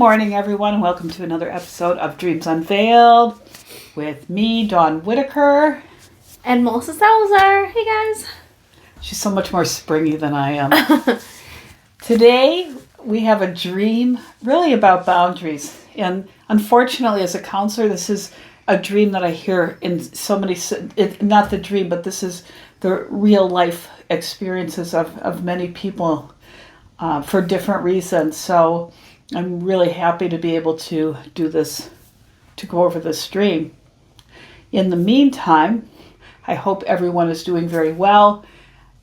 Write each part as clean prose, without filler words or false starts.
morning, everyone, and welcome to another episode of Dreams Unveiled with me, Dawn Whitaker. And Melissa Salazar. Hey, guys. She's so much more springy than I am. Today, we have a dream really about boundaries. And unfortunately, as a counselor, this is a dream that I hear in so many, not the dream, but this is the real life experiences of many people for different reasons. So I'm really happy to be able to do this, to go over this dream. In the meantime, I hope everyone is doing very well,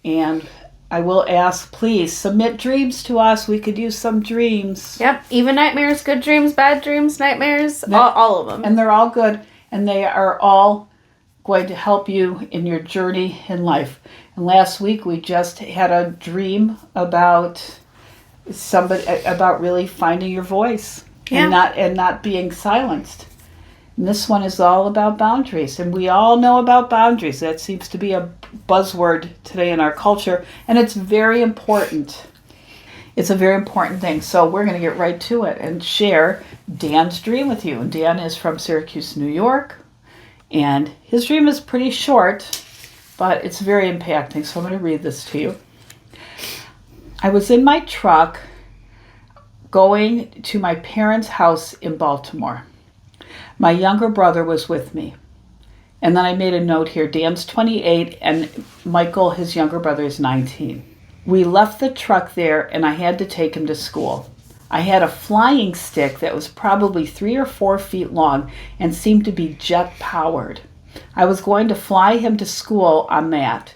and I will ask, please submit dreams to us. We could use some dreams. Yep, even nightmares, good dreams, bad dreams, nightmares, all of them. And they're all good, and they are all going to help you in your journey in life. And last week we just had a dream about about really finding your voice and not being silenced. And this one is all about boundaries, and we all know about boundaries. That seems to be a buzzword today in our culture, and it's very important. It's a very important thing. So we're going to get right to it and share Dan's dream with you. And Dan is from Syracuse, New York, and his dream is pretty short, but it's very impacting. So I'm going to read this to you. I was in my truck going to my parents' house in Baltimore. My younger brother was with me. And then I made a note here. Dan's 28 and Michael, his younger brother, is 19. We left the truck there and I had to take him to school. I had a flying stick that was probably 3 or 4 feet long and seemed to be jet powered. I was going to fly him to school on that.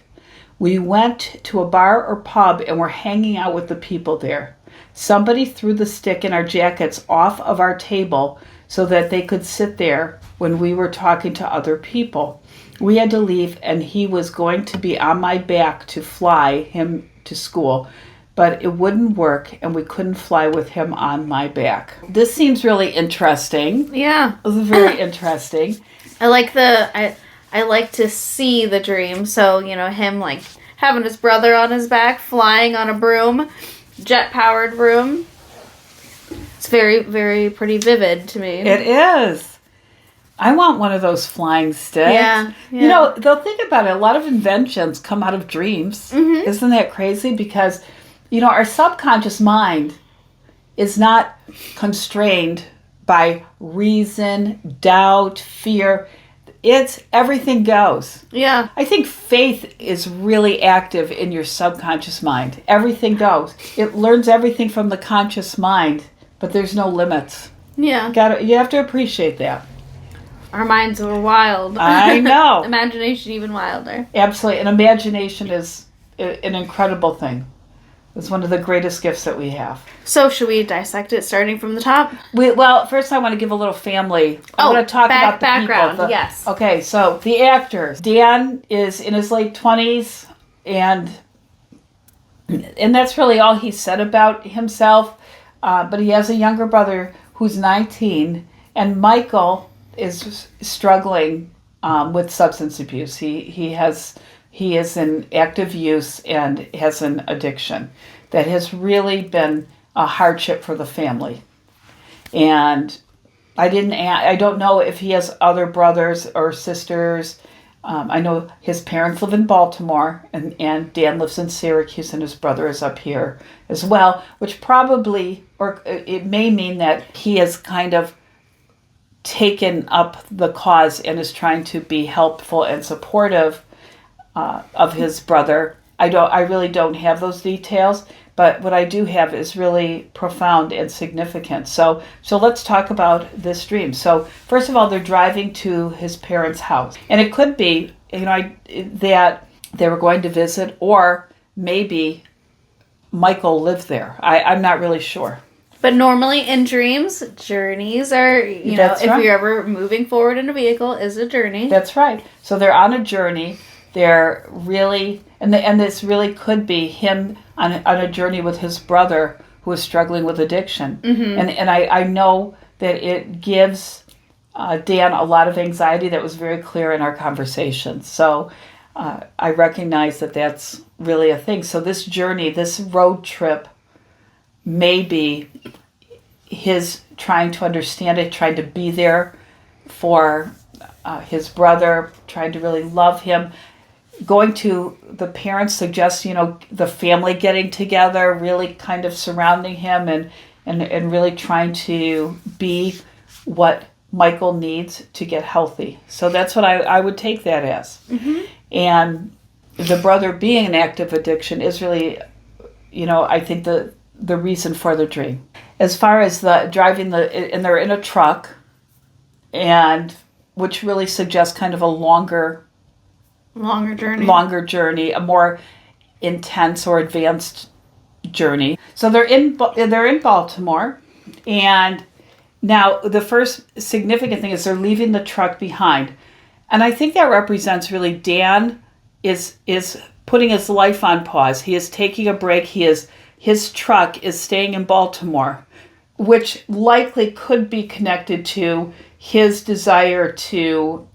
We went to a bar or pub and were hanging out with the people there. Somebody threw the stick in our jackets off of our table so that they could sit there when we were talking to other people. We had to leave, and he was going to be on my back to fly him to school, but it wouldn't work, and we couldn't fly with him on my back. This seems really interesting. Yeah. It was very interesting. I like to see the dream. So, him like having his brother on his back, flying on a broom, jet-powered broom. It's very, very pretty vivid to me. It is. I want one of those flying sticks. Yeah. They'll think about it. A lot of inventions come out of dreams. Mm-hmm. Isn't that crazy? Because, our subconscious mind is not constrained by reason, doubt, fear. It's everything goes. Yeah. I think faith is really active in your subconscious mind. Everything goes. It learns everything from the conscious mind, but there's no limits. Yeah. You have to appreciate that. Our minds are wild. I know. Imagination even wilder. Absolutely. And imagination is an incredible thing. It's one of the greatest gifts that we have. So should we dissect it starting from the top? Well, first I want to give a little family. I want to talk about the background. People. Yes. Okay, so the actors. Dan is in his late 20s, and that's really all he said about himself. But he has a younger brother who's 19, and Michael is struggling with substance abuse. He is in active use and has an addiction that has really been a hardship for the family. And I don't know if he has other brothers or sisters. I know his parents live in Baltimore, and Dan lives in Syracuse, and his brother is up here as well, which probably, or it may mean that he has kind of taken up the cause and is trying to be helpful and supportive of his brother. I really don't have those details, but what I do have is really profound and significant. So let's talk about this dream. So first of all, they're driving to his parents' house, and it could be that they were going to visit, or maybe Michael lived there. I'm not really sure. But normally in dreams, journeys are, if you're ever moving forward in a vehicle, is a journey. That's right. So they're on a journey. They're really, and this really could be him on a journey with his brother who is struggling with addiction. Mm-hmm. And I know that it gives Dan a lot of anxiety. That was very clear in our conversation. So I recognize that that's really a thing. So this journey, this road trip, maybe his trying to understand it, trying to be there for his brother, trying to really love him. Going to the parents suggests, the family getting together, really kind of surrounding him and really trying to be what Michael needs to get healthy. So that's what I would take that as. Mm-hmm. And the brother being an active addiction is really, I think the reason for the dream. As far as the driving and they're in a truck, and which really suggests kind of a longer journey, a more intense or advanced journey. So they're in Baltimore, and now the first significant thing is they're leaving the truck behind, and I think that represents really Dan is putting his life on pause. He is taking a break. His truck is staying in Baltimore, which likely could be connected to his desire to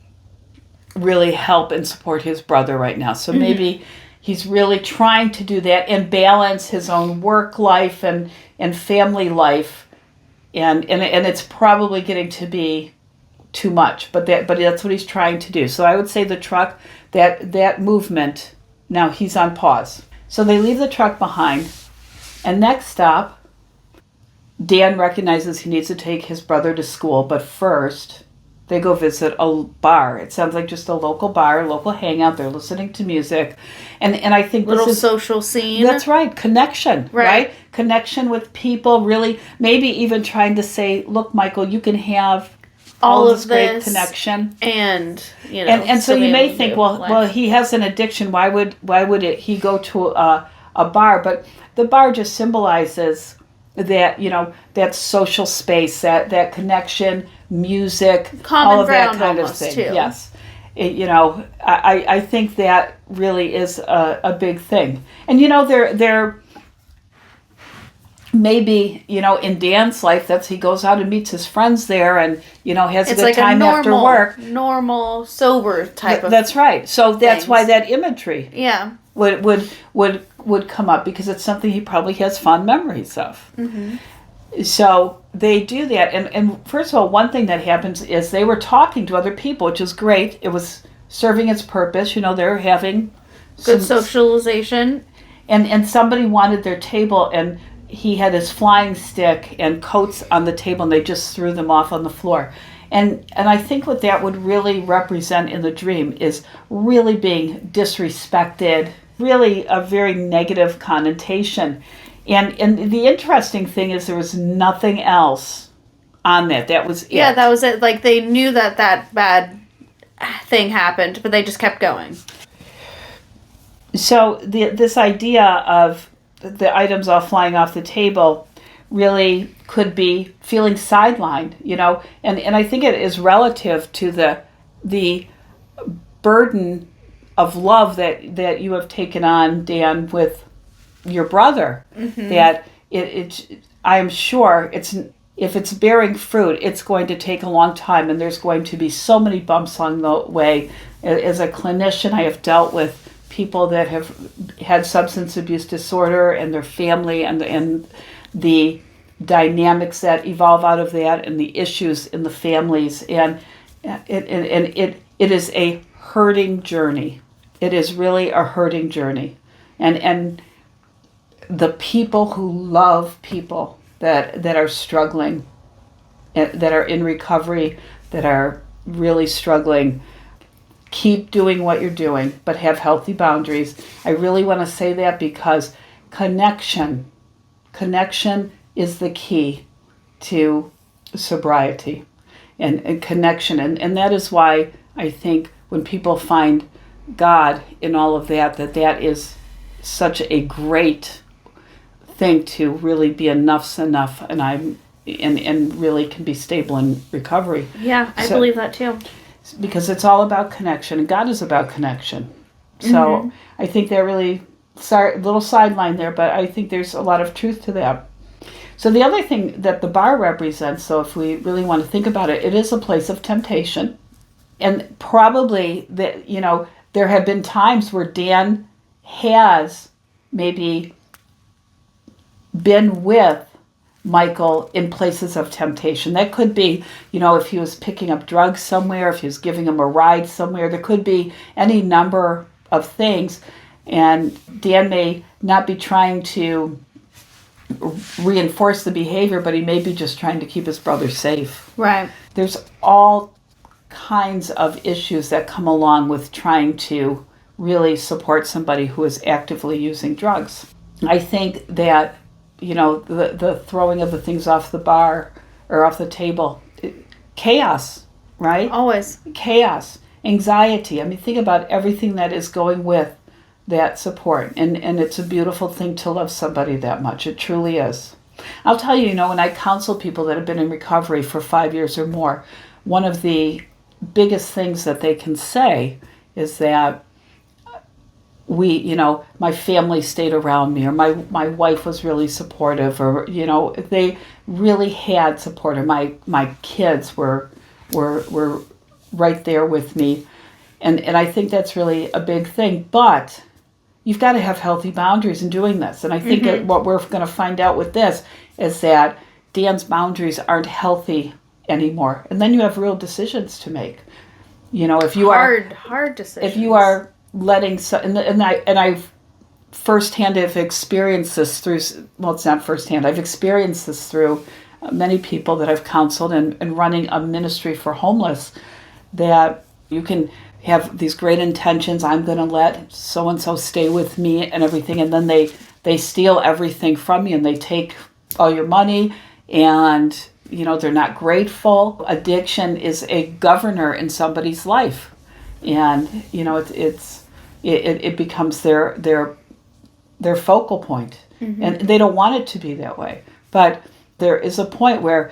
really help and support his brother right now. So maybe he's really trying to do that and balance his own work life and family life, and it's probably getting to be too much, but that's what he's trying to do. So I would say the truck, that movement, now he's on pause. So they leave the truck behind, and next stop, Dan recognizes he needs to take his brother to school, but first they go visit a bar. It sounds like just a local bar, local hangout. They're listening to music. And I think little this is social scene. That's right. Connection, right? Connection with people, really maybe even trying to say, look, Michael, you can have all of this great connection. And so you may think, well, he has an addiction. Why would he go to a bar? But the bar just symbolizes that, that social space, that connection, music, common all of that ground kind of almost, thing. too. Yes. I think that really is a big thing. And, they're maybe, in Dan's life, he goes out and meets his friends there and, has a good time after work. Normal, sober type of That's right. So that's things. why that imagery would come up, because it's something he probably has fond memories of. Mm-hmm. So they do that. And first of all, one thing that happens is they were talking to other people, which is great. It was serving its purpose. They're having good socialization. And somebody wanted their table, and he had his flying stick and coats on the table, and they just threw them off on the floor. And I think what that would really represent in the dream is really being disrespected, really a very negative connotation. And the interesting thing is there was nothing else on that. That was it. Yeah, that was it. Like, they knew that bad thing happened, but they just kept going. So this idea of the items all flying off the table really could be feeling sidelined, and I think it is relative to the burden of love that you have taken on, Dan, with your brother. Mm-hmm. That I am sure if it's bearing fruit, it's going to take a long time, and there's going to be so many bumps along the way. As a clinician, I have dealt with people that have had substance abuse disorder and their family and the dynamics that evolve out of that and the issues in the families, and it is a hurting journey. It is really a hurting journey, and the people who love people that are struggling, that are in recovery, that are really struggling, keep doing what you're doing, but have healthy boundaries. I really want to say that because connection is the key to sobriety and connection. And that is why I think when people find God in all of that is such a great thing to really be enough's enough, and really can be stable in recovery. Yeah, I believe that too. Because it's all about connection, and God is about connection. So I think that really, sorry, little sideline there, but I think there's a lot of truth to that. So the other thing that the bar represents, so if we really want to think about it, it is a place of temptation. And probably that, there have been times where Dan has maybe been with Michael in places of temptation. That could be, if he was picking up drugs somewhere, if he was giving him a ride somewhere, there could be any number of things. And Dan may not be trying to reinforce the behavior, but he may be just trying to keep his brother safe. Right. There's all kinds of issues that come along with trying to really support somebody who is actively using drugs. I think that, the throwing of the things off the bar or off the table, chaos, right? Always. Chaos, anxiety. I mean, think about everything that is going with that support. And it's a beautiful thing to love somebody that much. It truly is. I'll tell you, when I counsel people that have been in recovery for 5 years or more, one of the biggest things that they can say is that my family stayed around me, or my wife was really supportive, or, they really had support, or my kids were right there with me. And I think that's really a big thing. But you've got to have healthy boundaries in doing this. And I think that what we're going to find out with this is that Dan's boundaries aren't healthy anymore. And then you have real decisions to make. If you hard decisions. If you are letting I've firsthand have experienced this through, well, it's not firsthand, I've experienced this through many people that I've counseled and running a ministry for homeless, that you can have these great intentions. I'm going to let so-and-so stay with me and everything. And then they steal everything from you, and they take all your money, and, they're not grateful. Addiction is a governor in somebody's life. And, it becomes their focal point. And they don't want it to be that way. But there is a point where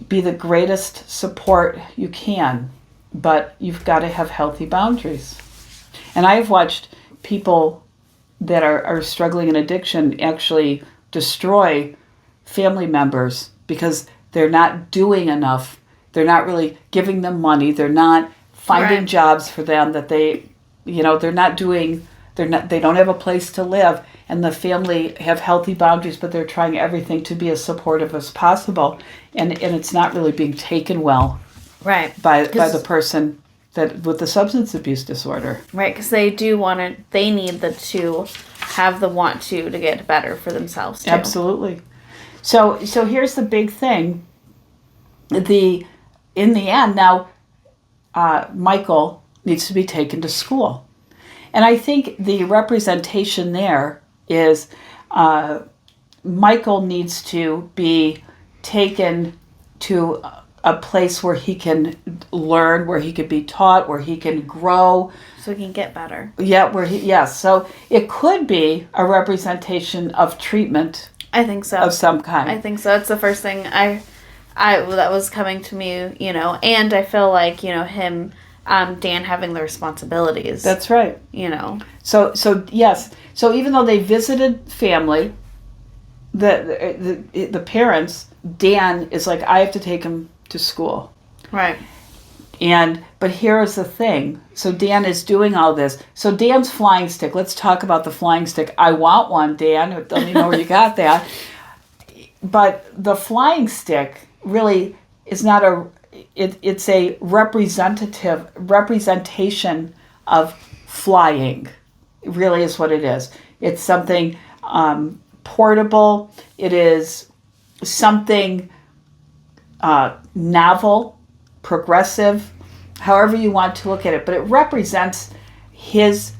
be the greatest support you can, but you've got to have healthy boundaries. And I have watched people that are struggling in addiction actually destroy family members because they're not doing enough. They're not really giving them money. They're not finding jobs for them that they don't have a place to live, and the family have healthy boundaries, but they're trying everything to be as supportive as possible, and it's not really being taken well by the person that with the substance abuse disorder. Right, because they need to have the want to get better for themselves too. Absolutely. So here's the big thing. In the end, now Michael needs to be taken to school. And I think the representation there is Michael needs to be taken to a place where he can learn, where he can be taught, where he can grow. So he can get better. Yeah, so it could be a representation of treatment. I think so. Of some kind. I think so. That's the first thing I that was coming to me, and I feel like, him, Dan having the responsibilities. That's right. So yes. So even though they visited family, the parents, Dan is like, I have to take him to school. Right. But here is the thing. So Dan is doing all this. So Dan's flying stick. Let's talk about the flying stick. I want one, Dan. Let me know where you got that. But the flying stick really is not it's a representation of flying. It really is what it is. It's something portable. It is something novel, progressive, however you want to look at it. But it represents his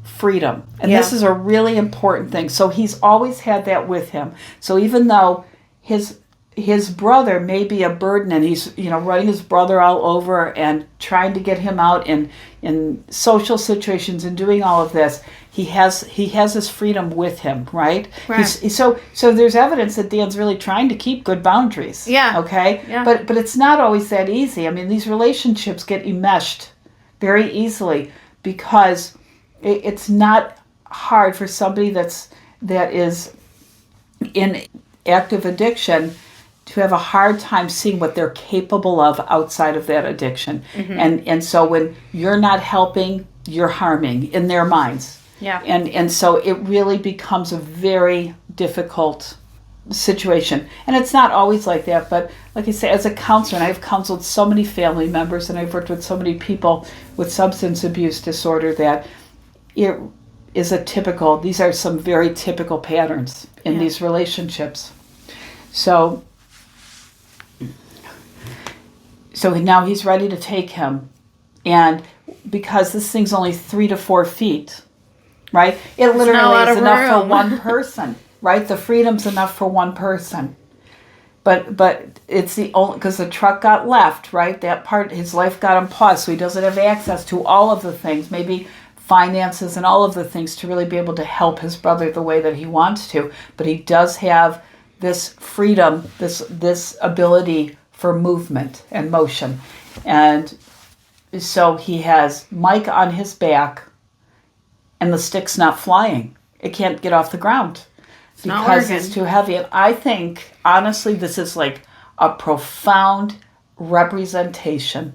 freedom. And this is a really important thing. So he's always had that with him. So even though his brother may be a burden, and he's running his brother all over and trying to get him out in social situations and doing all of this, he has his freedom with him, right? So there's evidence that Dan's really trying to keep good boundaries. Yeah. Okay. Yeah. But it's not always that easy. I mean, these relationships get enmeshed very easily because it's not hard for somebody that is in active addiction to have a hard time seeing what they're capable of outside of that addiction. Mm-hmm. And so when you're not helping, you're harming in their minds. Yeah. And so it really becomes a very difficult situation. And it's not always like that, but like I say, as a counselor, and I've counseled so many family members and I've worked with so many people with substance abuse disorder that it is these are some very typical patterns in these relationships. So now he's ready to take him. And because this thing's only 3 to 4 feet, right? It literally is enough for one person, right? The freedom's enough for one person. But it's the only, because the truck got left, right? That part, his life got on pause, so he doesn't have access to all of the things, maybe finances and all of the things to really be able to help his brother the way that he wants to. But he does have this freedom, this ability for movement and motion. And so he has Mike on his back and the stick's not flying. It can't get off the ground because it's too heavy. And I think, honestly, this is like a profound representation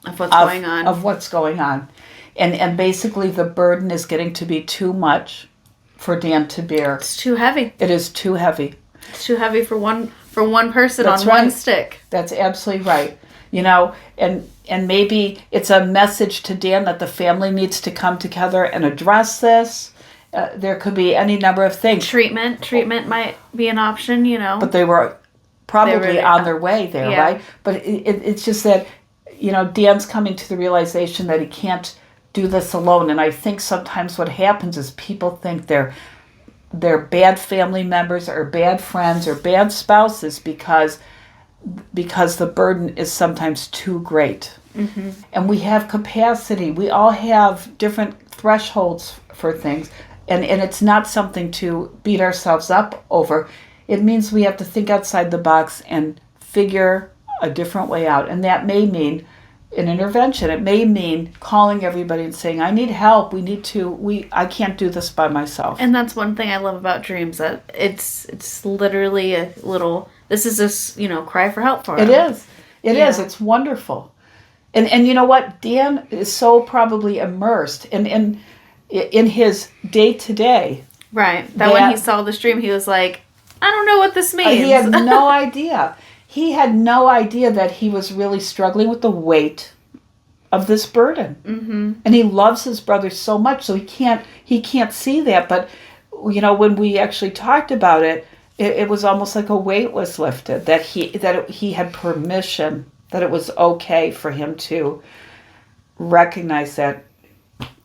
of what's going on. And basically the burden is getting to be too much for Dan to bear. It's too heavy. It is too heavy. It's too heavy for one person. That's on right. One stick. That's absolutely right. You know, and maybe it's a message to Dan that the family needs to come together and address this. There could be any number of things. Treatment might be an option, you know. But they were probably on their way there, right? But it's just that, you know, Dan's coming to the realization that he can't do this alone. And I think sometimes what happens is people think they're bad family members or bad friends or bad spouses because the burden is sometimes too great. Mm-hmm. And we have capacity. We all have different thresholds for things. And it's not something to beat ourselves up over. It means we have to think outside the box and figure a different way out. And that may mean an intervention. It may mean calling everybody and saying, I need help. I can't do this by myself. And that's one thing I love about Dreams, that it's literally a little, this is this, you know, cry for help for him. It is. It is. It's wonderful. And you know what? Dan is so probably immersed in his day-to-day. Right. That when he saw this dream, he was like, I don't know what this means. He had no idea. He had no idea that he was really struggling with the weight of this burden. Mm-hmm. And he loves his brother so much, so he can't see that. But, you know, when we actually talked about it, it was almost like a weight was lifted, that he had permission, that it was okay for him to recognize that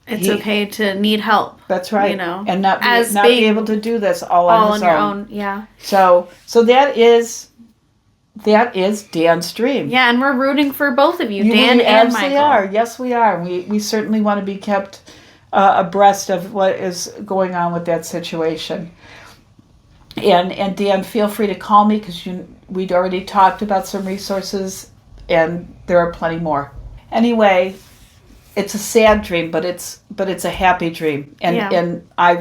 it's okay to need help. That's right. You know, and not be able to do this all on his own. Your own. Yeah. So that is Dan's dream. Yeah, and we're rooting for both of you, Dan and Michael. Are. Yes, we are. We certainly want to be kept abreast of what is going on with that situation. And Dan, feel free to call me because we'd already talked about some resources, and there are plenty more. Anyway, it's a sad dream, but it's a happy dream. And I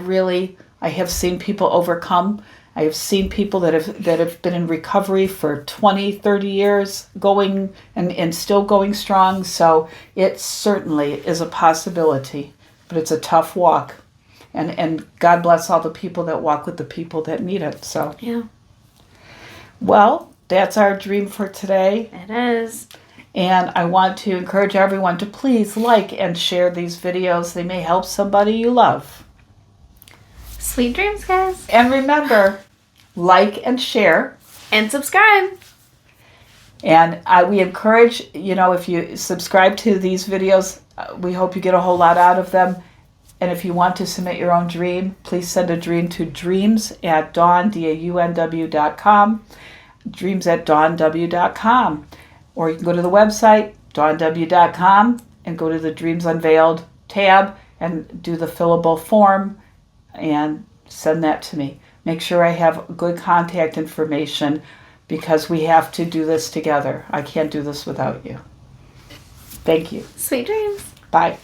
have seen people overcome. I have seen people that have been in recovery for 20, 30 years going and still going strong. So it certainly is a possibility, but it's a tough walk. And God bless all the people that walk with the people that need it. So yeah. Well, that's our dream for today. It is. And I want to encourage everyone to please like and share these videos. They may help somebody you love. Sweet dreams, guys. And remember, like and share. And subscribe. And we encourage, you know, if you subscribe to these videos, we hope you get a whole lot out of them. And if you want to submit your own dream, please send a dream to dreams@dawnw.com, dreams@dawnw.com. Or you can go to the website, dawnw.com, and go to the Dreams Unveiled tab and do the fillable form and send that to me. Make sure I have good contact information because we have to do this together. I can't do this without you. Thank you. Sweet dreams. Bye.